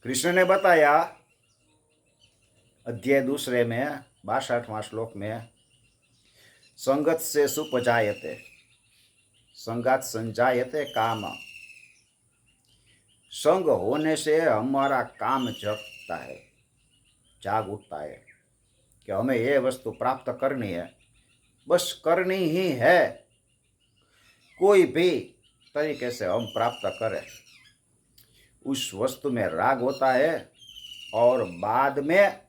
कृष्ण ने बताया अध्याय दूसरे में 62वां श्लोक में, संगत से सुपजायते संगात संजायते काम। संग होने से हमारा काम जगता है, जाग उठता है कि हमें ये वस्तु प्राप्त करनी है, बस करनी ही है। कोई भी तरीके से हम प्राप्त करें, उस वस्तु में राग होता है और बाद में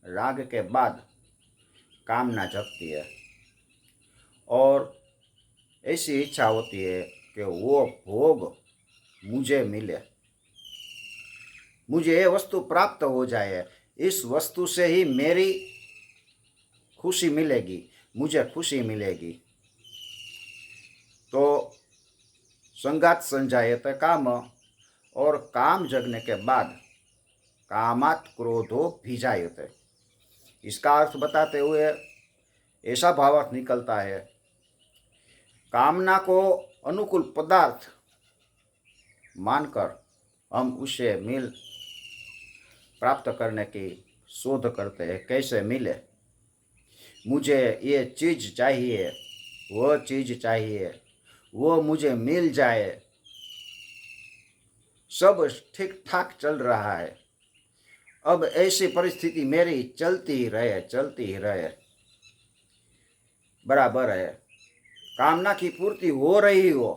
राग के बाद कामना जगती है और ऐसी इच्छा होती है कि वो भोग मुझे मिले, मुझे ये वस्तु प्राप्त हो जाए, इस वस्तु से ही मेरी खुशी मिलेगी, मुझे खुशी मिलेगी। तो संगात संजायते काम, और काम जगने के बाद कामात क्रोधो भिजायते, इसका अर्थ बताते हुए ऐसा भावार्थ निकलता है, कामना को अनुकूल पदार्थ मानकर हम उसे मिल प्राप्त करने की शोध करते हैं, कैसे मिले, मुझे ये चीज़ चाहिए, वो चीज़ चाहिए, वो मुझे मिल जाए, सब ठीक ठाक चल रहा है, अब ऐसी परिस्थिति मेरी चलती ही रहे, बराबर है, कामना की पूर्ति हो रही हो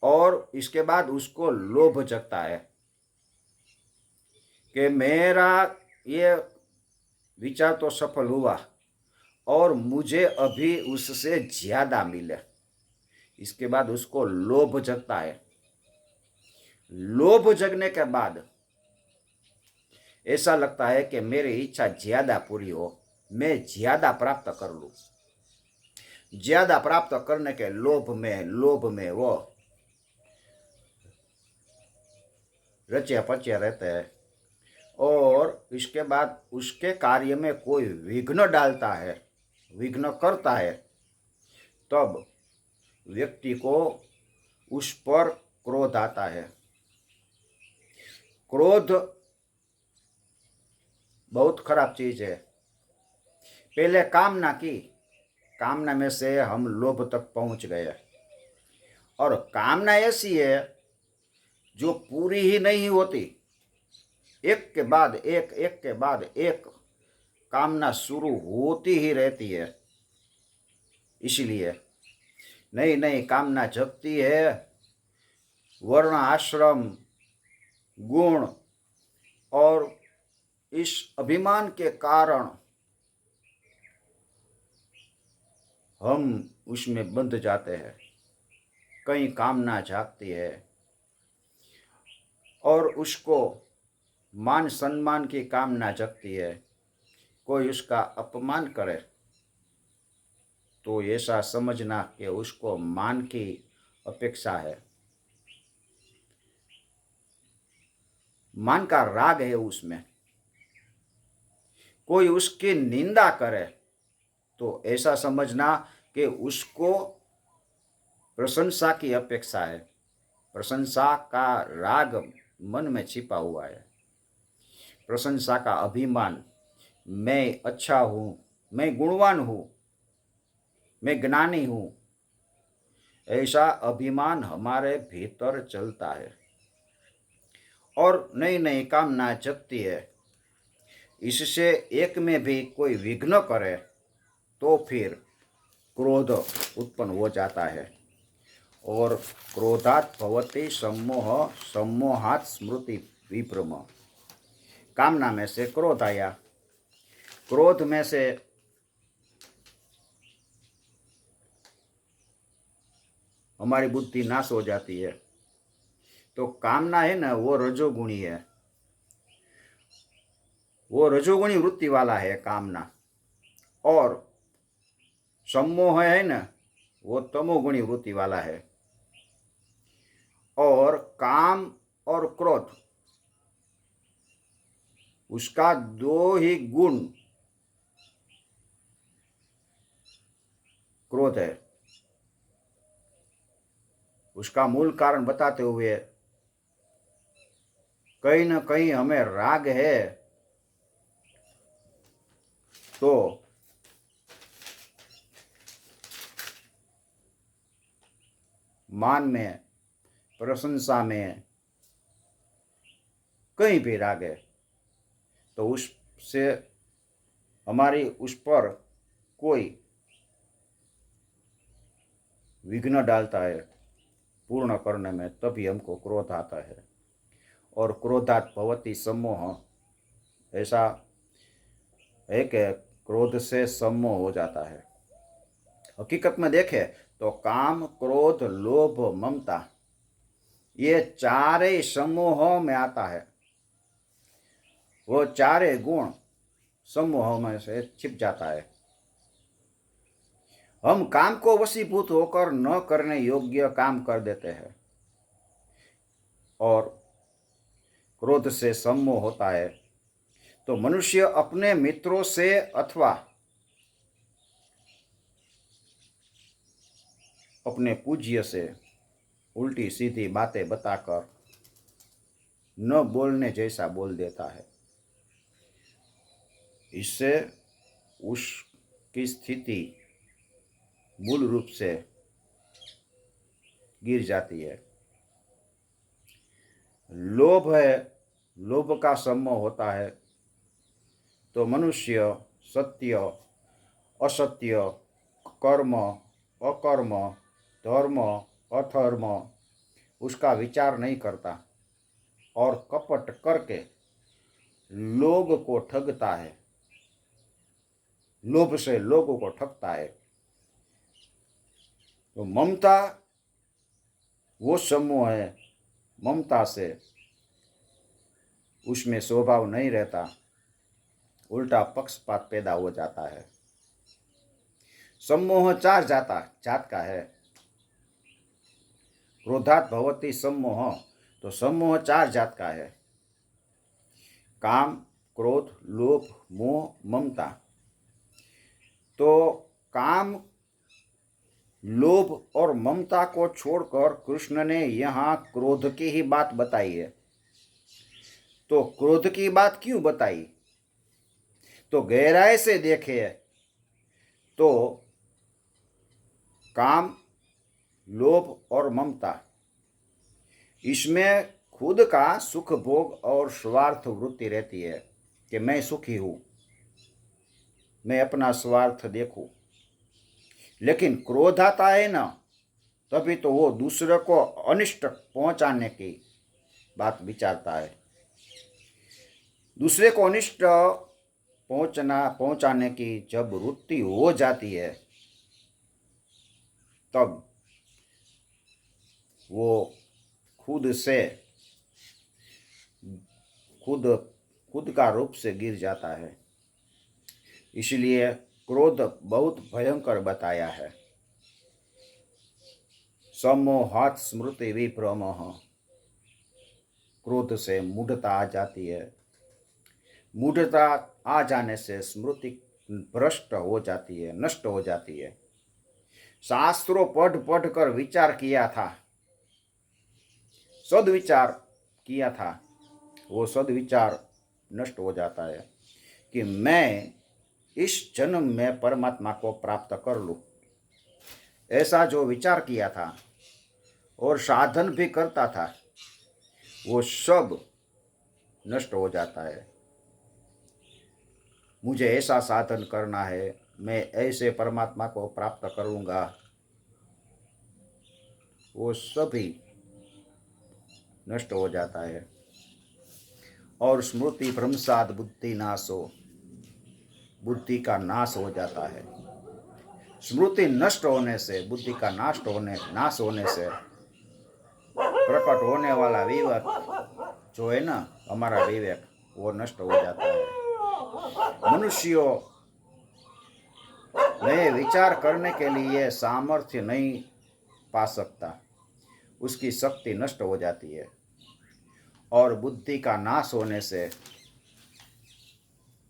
और इसके बाद उसको लोभ जगता है कि मेरा ये विचार तो सफल हुआ और मुझे अभी उससे ज़्यादा मिले, इसके बाद उसको लोभ जगता है। लोभ जगने के बाद ऐसा लगता है कि मेरी इच्छा ज़्यादा पूरी हो, मैं ज़्यादा प्राप्त कर लूँ। ज़्यादा प्राप्त करने के लोभ में वो रचे पचे रहते हैं और इसके बाद उसके कार्य में कोई विघ्न डालता है, विघ्न करता है, तब व्यक्ति को उस पर क्रोध आता है। क्रोध बहुत खराब चीज़ है। पहले कामना की, कामना में से हम लोभ तक पहुंच गए और कामना ऐसी है जो पूरी ही नहीं होती, एक के बाद एक कामना शुरू होती ही रहती है। इसलिए नई नई कामना जगती है, वर्ण आश्रम गुण और इस अभिमान के कारण हम उसमें बंध जाते हैं। कई कामना जागती है और उसको मान सम्मान की कामना जगती है, कोई उसका अपमान करे तो ऐसा समझना कि उसको मान की अपेक्षा है, मान का राग है उसमें। कोई उसकी निंदा करे तो ऐसा समझना कि उसको प्रशंसा की अपेक्षा है, प्रशंसा का राग मन में छिपा हुआ है, प्रशंसा का अभिमान, मैं अच्छा हूँ, मैं गुणवान हूँ, मैं ज्ञानी हूँ, ऐसा अभिमान हमारे भीतर चलता है और नई नई कामना जगती है। इससे एक में भी कोई विघ्न करे तो फिर क्रोध उत्पन्न हो जाता है और क्रोधात् भवति सम्मोह, सम्मोहात् स्मृति विभ्रम। कामना में से क्रोध आया, क्रोध में से हमारी बुद्धि नाश हो जाती है। तो कामना है ना, वो रजोगुणी है, वो रजोगुणी वृत्ति वाला है कामना, और सम्मोह है ना, वो तमोगुणी वृत्ति वाला है। और काम और क्रोध, उसका दो ही गुण क्रोध है। उसका मूल कारण बताते हुए कहीं न कहीं हमें राग है तो मान में, प्रशंसा में, कहीं भी राग है तो उससे हमारी उस पर कोई विघ्न डालता है पूर्ण करने में, तभी हमको क्रोध आता है। और क्रोधात् भवति सम्मोह, ऐसा है कि क्रोध से सम्मोह हो जाता है। हकीकत में देखें तो काम, क्रोध, लोभ, ममता, ये चारे समूहों में आता है। वो चारे गुण समूहों में से छिप जाता है। हम काम को वशीभूत होकर न करने योग्य काम कर देते हैं और क्रोध से सम्मोह होता है तो मनुष्य अपने मित्रों से अथवा अपने पूज्य से उल्टी सीधी बातें बताकर न बोलने जैसा बोल देता है। इससे उसकी स्थिति मूल रूप से गिर जाती है। लोभ है, लोभ का सम्मोह होता है तो मनुष्य सत्य, असत्य, कर्म, अकर्म, धर्म, अधर्म उसका विचार नहीं करता और कपट करके लोग को ठगता है, लोभ से लोगों को ठगता है। तो ममता वो समूह है, ममता से उसमें स्वभाव नहीं रहता, उल्टा पक्षपात पैदा हो जाता है। सम्मोह चार जात का है। क्रोधात् भवति सम्मोह, तो सम्मोह चार जात का है। काम, क्रोध, लोभ, मोह, ममता। तो काम, लोभ और ममता को छोड़कर कृष्ण ने यहाँ क्रोध की ही बात बताई है। तो क्रोध की बात क्यों बताई? तो गहराई से देखे तो काम, लोभ और ममता, इसमें खुद का सुख भोग और स्वार्थ वृत्ति रहती है कि मैं सुखी हूं, मैं अपना स्वार्थ देखूं। लेकिन क्रोध आता है ना, तभी तो वो दूसरे को अनिष्ट पहुंचाने की बात विचारता है। दूसरे को अनिष्ट पहुंचाने की जब वृत्ति हो जाती है तब वो खुद का रूप से गिर जाता है। इसलिए क्रोध बहुत भयंकर बताया है। सम्मोहात् स्मृति विभ्रमः, क्रोध से मूढ़ता आ जाती है। मूढ़ता आ जाने से स्मृति भ्रष्ट हो जाती है, नष्ट हो जाती है। शास्त्रों पढ़ कर विचार किया था, सद्विचार किया था, वो सद्विचार नष्ट हो जाता है कि मैं इस जन्म में परमात्मा को प्राप्त कर लूं। ऐसा जो विचार किया था और साधन भी करता था, वो सब नष्ट हो जाता है। मुझे ऐसा साधन करना है, मैं ऐसे परमात्मा को प्राप्त करूंगा, वो सभी नष्ट हो जाता है। और स्मृति भ्रंशात् बुद्धि नाशो, बुद्धि का नाश हो जाता है। स्मृति नष्ट होने से, बुद्धि का नाश होने से प्रकट होने वाला विवेक जो है ना, हमारा विवेक, वो नष्ट हो जाता है। मनुष्यों में विचार करने के लिए सामर्थ्य नहीं पा सकता, उसकी शक्ति नष्ट हो जाती है। और बुद्धि का नाश होने से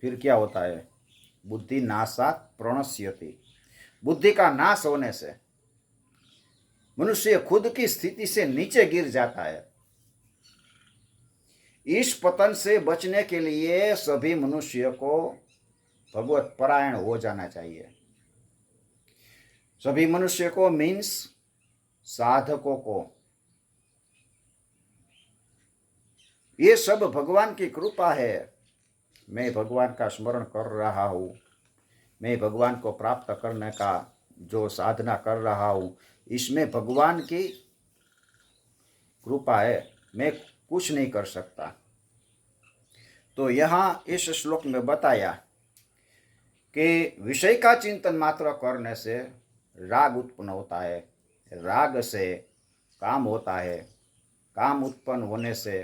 फिर क्या होता है? बुद्धि नाशात् प्रणश्यति, बुद्धि का नाश होने से मनुष्य खुद की स्थिति से नीचे गिर जाता है। इस पतन से बचने के लिए सभी मनुष्य को भगवत परायण हो जाना चाहिए। सभी मनुष्य को मीन्स साधकों को। ये सब भगवान की कृपा है। मैं भगवान का स्मरण कर रहा हूँ, मैं भगवान को प्राप्त करने का जो साधना कर रहा हूँ, इसमें भगवान की कृपा है, मैं कुछ नहीं कर सकता। तो यहाँ इस श्लोक में बताया कि विषय का चिंतन मात्र करने से राग उत्पन्न होता है, राग से काम होता है, काम उत्पन्न होने से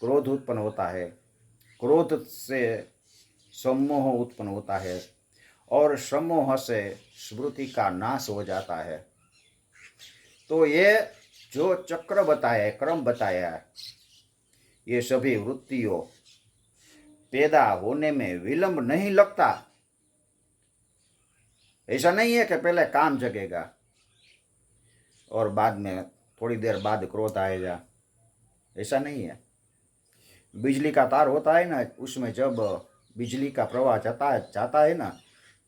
क्रोध उत्पन्न होता है, क्रोध से सम्मोह उत्पन्न होता है और सम्मोह से स्मृति का नाश हो जाता है। तो ये जो चक्र बताया है, क्रम बताया है, ये सभी वृत्तियों पैदा होने में विलंब नहीं लगता। ऐसा नहीं है कि पहले काम जगेगा और बाद में थोड़ी देर बाद क्रोध आएगा, ऐसा नहीं है। बिजली का तार होता है ना, उसमें जब बिजली का प्रवाह जाता है ना,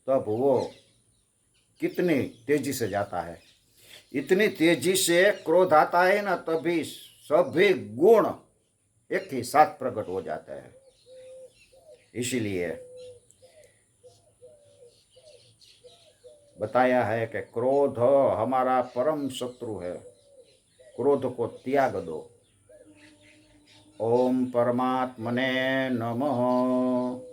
तब वो कितनी तेजी से जाता है, इतनी तेजी से क्रोध आता है ना, तभी सभी गुण एक ही साथ प्रकट हो जाते हैं। इसीलिए बताया है कि क्रोध हमारा परम शत्रु है, क्रोध को त्याग दो। ओम परमात्मने नमः।